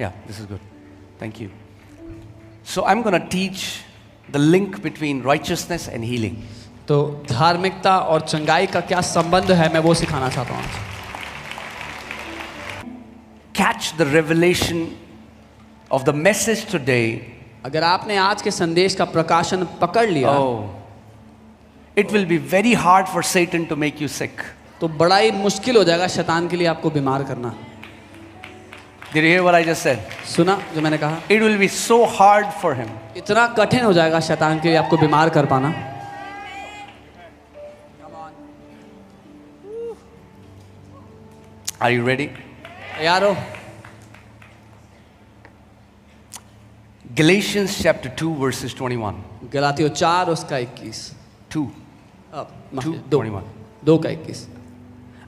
Yeah, this is good. Thank you. So I'm going to teach the link between righteousness and healing. तो धार्मिकता और चंगाई का क्या संबंध है, मैं वो सिखाना चाहता हूँ। Catch the revelation of the message today. अगर आपने आज के संदेश का प्रकाशन पकड़ लिया, it will be very hard for Satan to make you sick. तो बड़ा ही मुश्किल हो जाएगा शैतान के लिए आपको बीमार करना। Did you hear what I just said? सुना जो मैंने कहा? It will be so hard for him. इतना कठिन हो जाएगा शैतान के लिए आपको बीमार कर पाना। Are you ready? तैयार हो? Galatians chapter 2 verses 21. गलातियों 4 उसका 21। 2. 2:21. 2 का 21।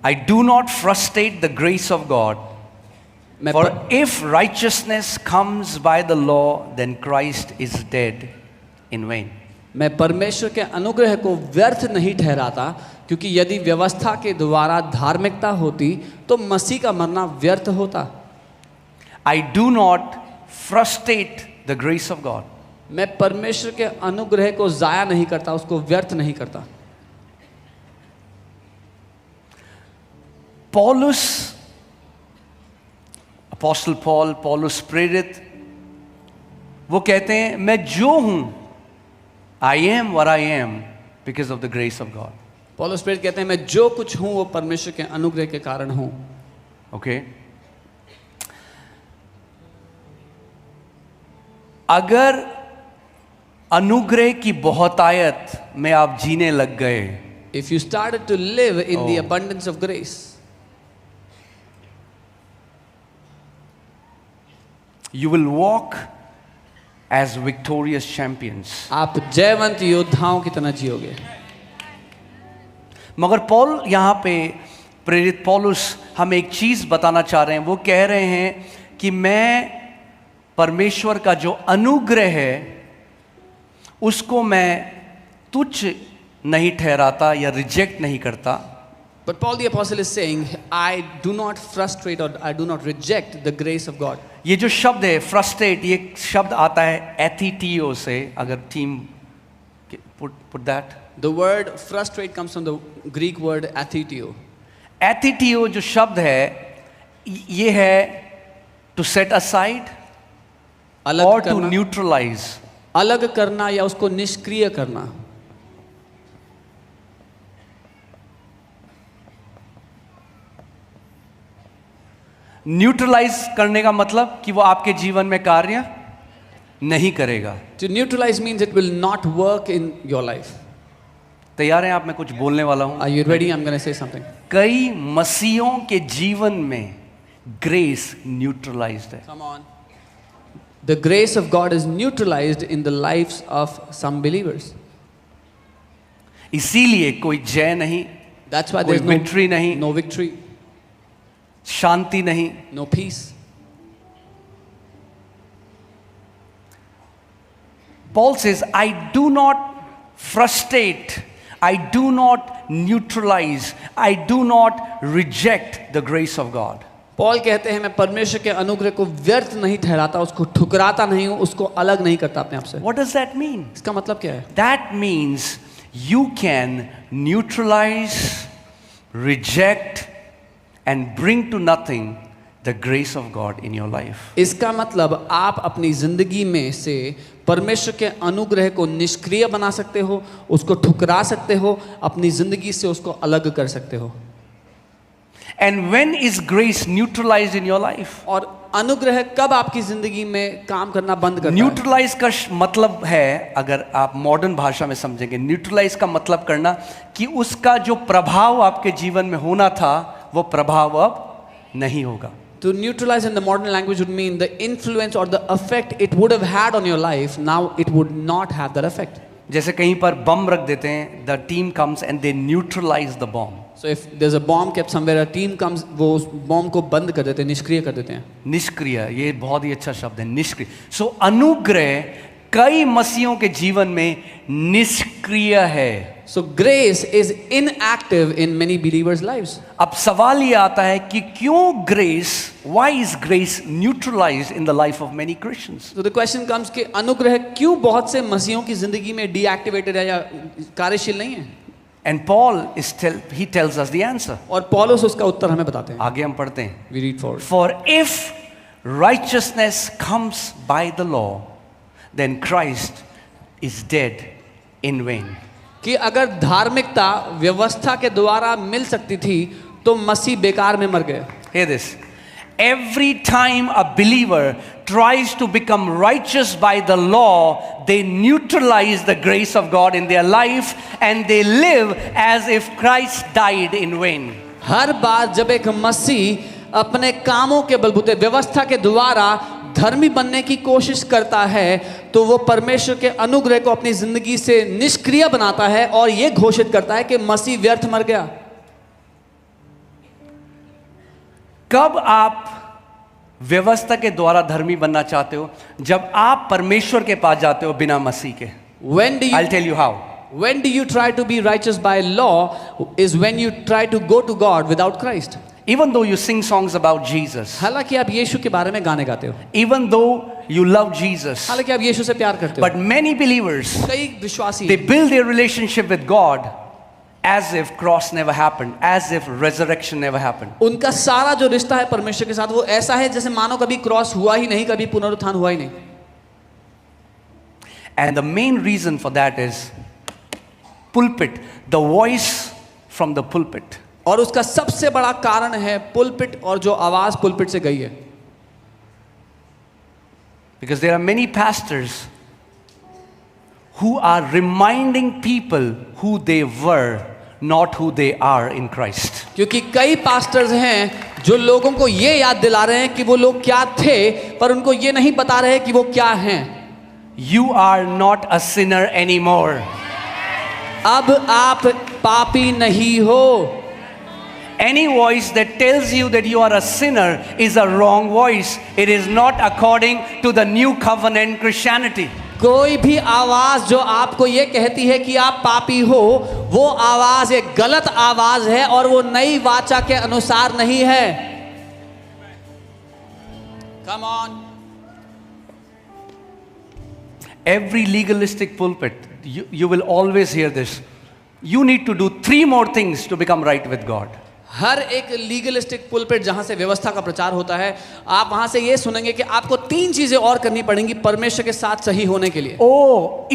I do not frustrate the grace of God. For if righteousness comes by the law, then Christ is dead in vain. मैं परमेश्वर के अनुग्रह को व्यर्थ नहीं ठहराता, क्योंकि यदि व्यवस्था के द्वारा धार्मिकता होती तो मसीह का मरना व्यर्थ होता। I do not frustrate the grace of God. मैं परमेश्वर के अनुग्रह को जाया नहीं करता, उसको व्यर्थ नहीं करता। Paulus, Apostle Paul, Paulus प्रेरित, वो कहते हैं मैं जो हूं, I am what I am because of the grace of God. पौलुस प्रेरित कहते हैं मैं जो कुछ हूं वो परमेश्वर के अनुग्रह के कारण हूं। Okay? अगर अनुग्रह की बहुतायत में आप जीने लग गए, If you started to live in the abundance of grace, you will walk as victorious champions. आप जयवंत योद्धाओं की तरह जियोगे। मगर पौल यहाँ पे प्रेरित पौलुस हमें एक चीज बताना चाह रहे हैं। वो कह रहे हैं कि मैं परमेश्वर का जो अनुग्रह है उसको मैं तुच्छ नहीं ठहराता या रिजेक्ट नहीं करता। But Paul the apostle is saying, I do not frustrate or I do not reject the grace of God. ये जो शब्द है फ्रस्ट्रेट, ये शब्द आता है एथिटियो से। अगर team put that. The word frustrate comes from the Greek word athitio. एथिटियो जो शब्द है ये है to set aside अलग or to करना, neutralize. अलग करना या उसको निष्क्रिय करना। न्यूट्रलाइज करने का मतलब कि वो आपके जीवन में कार्य नहीं करेगा। To neutralize means it will not work in your life. तैयार हैं आप? मैं कुछ बोलने वाला हूं। Are you ready? I'm going to say something. कई मसीहों के जीवन में ग्रेस न्यूट्रलाइज्ड है। Come on. The grace of God is neutralized in the lives of some believers. इसीलिए कोई जय नहीं, That's why कोई there's no victory नहीं, no victory, शांति नहीं। no peace. Paul says, I do not frustrate, I do not neutralize, I do not reject the grace of God. Paul कहते हैं मैं परमेश्वर के अनुग्रह को व्यर्थ नहीं ठहराता, उसको ठुकराता नहीं हूं, उसको अलग नहीं करता अपने आप से। What does that mean? इसका मतलब क्या है? That means you can neutralize, reject and bring to nothing the grace of God in your life. इसका मतलब आप अपनी जिंदगी में से परमेश्वर के अनुग्रह को निष्क्रिय बना सकते हो, उसको ठुकरा सकते हो, अपनी जिंदगी से उसको अलग कर सकते हो। And when is grace neutralized in your life? और अनुग्रह कब आपकी जिंदगी में काम करना बंद करता है? न्यूट्रलाइज का मतलब है, अगर आप मॉडर्न भाषा में समझेंगे, न्यूट्रलाइज का मतलब करना कि उसका जो प्रभाव आपके जीवन में होना था वो प्रभाव अब नहीं होगा। To neutralize in the modern language would mean the influence or the effect it would have had on your life, now it would not have that effect. जैसे कहीं पर बम रख देते हैं, the team comes and they neutralize the bomb. So if there's a bomb kept somewhere, a team comes, वो उस bomb को बंद कर देते हैं, निष्क्रिय कर देते हैं। निष्क्रिय, ये बहुत ही अच्छा शब्द है, निष्क्रिय। सो अनुग्रह कई मसीहों के जीवन में निष्क्रिय है। So grace is inactive in many believers' lives. अब सवाल ये आता है कि क्यों grace, why is grace neutralized in the life of many Christians? So the question comes कि अनुग्रह क्यों बहुत से मसीहों की जिंदगी में डीएक्टिवेटेड है या कार्यशील नहीं है? And Paul he tells us the answer. और पौलुस उसका उत्तर हमें बताते हैं. आगे हम पढ़ते हैं. We read forward. For if righteousness comes by the law, then Christ is dead in vain. कि अगर धार्मिकता व्यवस्था के द्वारा मिल सकती थी तो मसीह बेकार में मर गए. Hear this. Every time a believer tries to become righteous by the law, they neutralize the grace of God in their life and they live as if Christ died in vain. हर बार जब एक मसीह अपने कामों के बलबूते व्यवस्था के द्वारा धर्मी बनने की कोशिश करता है तो वो परमेश्वर के अनुग्रह को अपनी जिंदगी से निष्क्रिय बनाता है और ये घोषित करता है कि मसीह व्यर्थ मर गया. कब आप व्यवस्था के द्वारा धर्मी बनना चाहते हो? जब आप परमेश्वर के पास जाते हो बिना मसीह के. I'll tell you how. When do you try to be righteous by law is when you try to go to God without Christ. Even though you sing songs about Jesus, हालांकि आप यीशु के बारे में गाने गाते हो, even though you love Jesus, हालांकि आप यीशु से प्यार करते हो, but many believers, कई विश्वासी they build their relationship with God as if cross never happened, as if resurrection never happened. उनका सारा जो रिश्ता है परमेश्वर के साथ वो ऐसा है जैसे मानो कभी क्रॉस हुआ ही नहीं, कभी पुनरुत्थान हुआ ही नहीं. And the main reason for that is pulpit, the voice from the pulpit. और उसका सबसे बड़ा कारण है पुलपिट और जो आवाज पुलपिट से गई है. Because there are many pastors who are reminding people who they were, not who they are in Christ. क्योंकि कई पास्टर्स हैं जो लोगों को ये याद दिला रहे हैं कि वो लोग क्या थे पर उनको ये नहीं बता रहे कि वो क्या हैं. You are not a sinner anymore. अब आप पापी नहीं हो. Any voice that tells you that you are a sinner is a wrong voice. It is not according to the new covenant Christianity. कोई भी आवाज जो आपको ये कहती है कि आप पापी हो, वो आवाज एक गलत आवाज है और वो नई वाचा के अनुसार नहीं है. Come on. Every legalistic pulpit, you will always hear this. You need to do 3 more things to become right with God. हर एक लीगलिस्टिक पुलपिट जहां से व्यवस्था का प्रचार होता है, आप वहां से ये सुनेंगे कि आपको 3 चीजें और करनी पड़ेंगी परमेश्वर के साथ सही होने के लिए.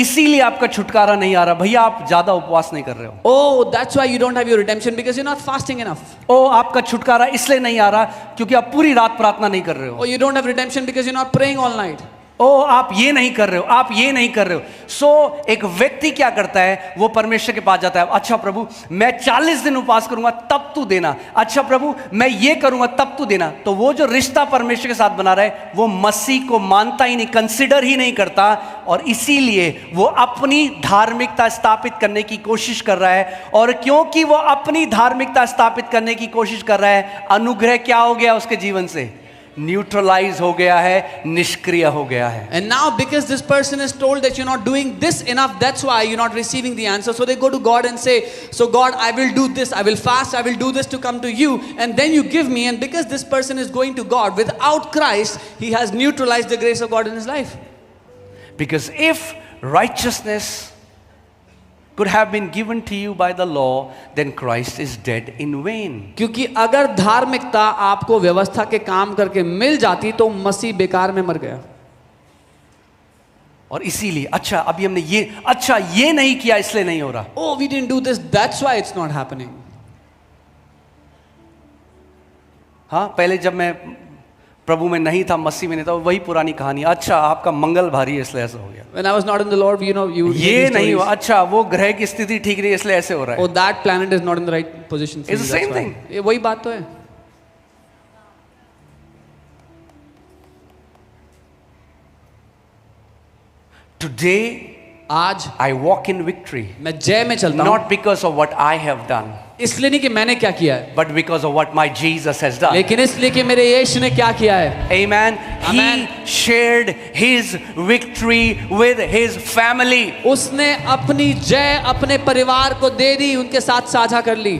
इसीलिए आपका छुटकारा नहीं आ रहा भैया, आप ज्यादा उपवास नहीं कर रहे हो. That's why you don't have your redemption because you're not fasting enough. आपका छुटकारा इसलिए नहीं आ रहा क्योंकि आप पूरी रात प्रार्थना नहीं कर रहे हो. You don't have redemption because you're not praying all night. आप ये नहीं कर रहे हो, आप ये नहीं कर रहे हो. एक व्यक्ति क्या करता है, वो परमेश्वर के पास जाता है. अच्छा प्रभु मैं 40 दिन उपवास करूंगा तब तू देना. अच्छा प्रभु मैं ये करूंगा तब तू देना. तो वो जो रिश्ता परमेश्वर के साथ बना रहा है वो मसीह को मानता ही नहीं, कंसिडर ही नहीं करता, और इसीलिए वो अपनी धार्मिकता स्थापित करने की कोशिश कर रहा है. और क्योंकि वो अपनी धार्मिकता स्थापित करने की कोशिश कर रहा है, अनुग्रह क्या हो गया उसके जीवन से? न्यूट्रलाइज हो गया है, निष्क्रिय हो गया है. And now because this person is told that you're not doing this enough, that's why you're not receiving the answer. So they go to God and say, so God, I will do this, I will fast, I will do this to come to you, and then you give me. And because this person is going to God without Christ, he has neutralized the grace of God in his life. Because if righteousness could have been given to you by the law, then Christ is dead in vain. क्योंकि अगर धार्मिकता आपको व्यवस्था के काम करके मिल जाती तो मसीह बेकार में मर गया. और इसीलिए अभी हमने ये नहीं किया इसलिए नहीं हो रहा. We didn't do this, that's why it's not happening. हाँ, पहले जब मैं प्रभु में नहीं था, मसीह में नहीं था, वही पुरानी कहानी. आपका मंगल भारी है इसलिए ऐसा हो गया. When I was not in the Lord, ये नहीं हुआ. वो ग्रह की स्थिति ठीक नहीं इसलिए ऐसे हो रहा है. that planet is not in the right position. It's the same thing. ये वही बात तो है. Today आज I walk in victory. मैं जय में चलता हूँ, Not because of what I have done, इसलिए नहीं कि मैंने क्या किया है, but because of what my Jesus has done. लेकिन इसलिए कि मेरे यीशु ने क्या किया है। Amen. Amen. He shared his victory with his family. उसने अपनी जय अपने परिवार को दे दी, उनके साथ साझा कर ली।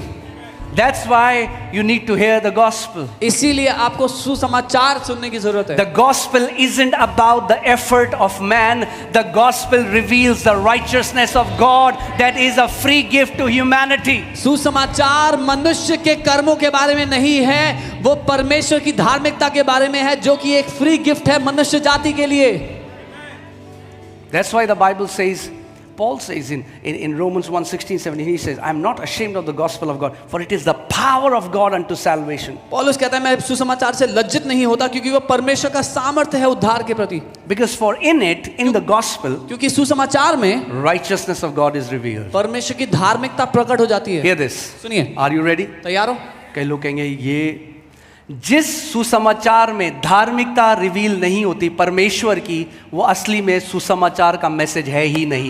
That's why you need to hear the gospel. इसीलिए आपको सुसमाचार सुनने की जरूरत है। The gospel isn't about the effort of man. The gospel reveals the righteousness of God that is a free gift to humanity. सुसमाचार मनुष्य के कर्मों के बारे में नहीं है, वो परमेश्वर की धार्मिकता के बारे में है, जो कि एक फ्री गिफ्ट है मनुष्य जाति के लिए। That's why the Bible says, Paul says in Romans 1:16-17, he says, I'm not ashamed of the gospel of God, for it is the power of God unto salvation. पौलुस कहता है मैं सुसमाचार से लज्जित नहीं होता, क्योंकि वो परमेश्वर का सामर्थ्य है उद्धार के प्रति। Because for in it, in the gospel, क्योंकि सुसमाचार में righteousness of God is revealed. परमेश्वर की धार्मिकता प्रकट हो जाती है। Hear this. सुनिए, Are you ready? तैयार हो? कई लोग कहेंगे ये जिस सुसमाचार में धार्मिकता रिवील नहीं होती परमेश्वर की, वो असली में सुसमाचार का मैसेज है ही नहीं।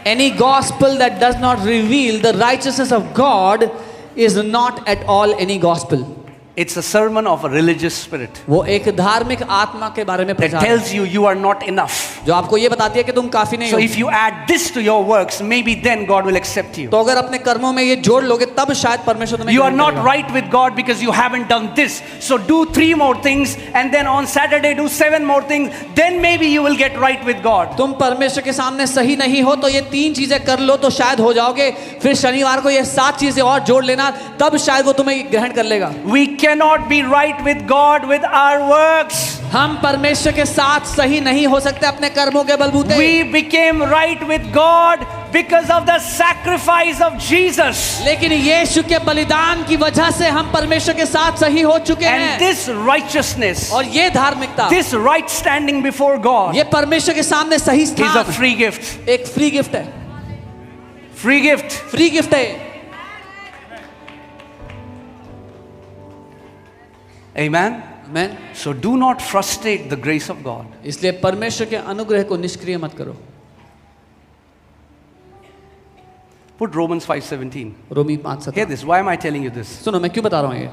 Any gospel that does not reveal the righteousness of God is not at all any gospel. It's a sermon of a religious spirit वो एक धार्मिक आत्मा के बारे में that प्रचार है, tells you you are not enough. जो आपको ये बताती है कि तुम काफी नहीं So हो। if you add this to your works, maybe then God will accept you. तो अगर अपने कर्मों में ये जोड़ लोगे तब शायद परमेश्वर तुम्हें You are ग्रहण not करेगा। right with God because you haven't done this. So do 3 more things and then on Saturday do 7 more things. Then maybe you will get right with God. तुम परमेश्वर के सामने सही नहीं हो, तो ये 3 चीजें कर लो तो शायद हो जाओगे, फिर शनिवार को ये 7 चीजें और जोड़ लेना, तब शायद वो तुम्हें ग्रहण कर लेगा। We cannot be right with God with our works. हम परमेश्वर के साथ सही नहीं हो सकते अपने कर्मों के बलबूते। We became right with God because of the sacrifice of Jesus. लेकिन यीशु के बलिदान की वजह से हम परमेश्वर के साथ सही हो चुके And हैं। this righteousness, और ये धार्मिकता, this right standing before God ये परमेश्वर के सामने सही is a स्थान free gift. एक फ्री गिफ्ट है। Free gift. फ्री गिफ्ट है। Amen. Amen. So do not frustrate the grace of God. इसलिए परमेश्वर के अनुग्रह को निष्क्रिय मत करो। Put Romans 5:17. Romi 5:17। Hear this. Why am I telling you this? सुनो, मैं क्यों बता रहा हूँ ये?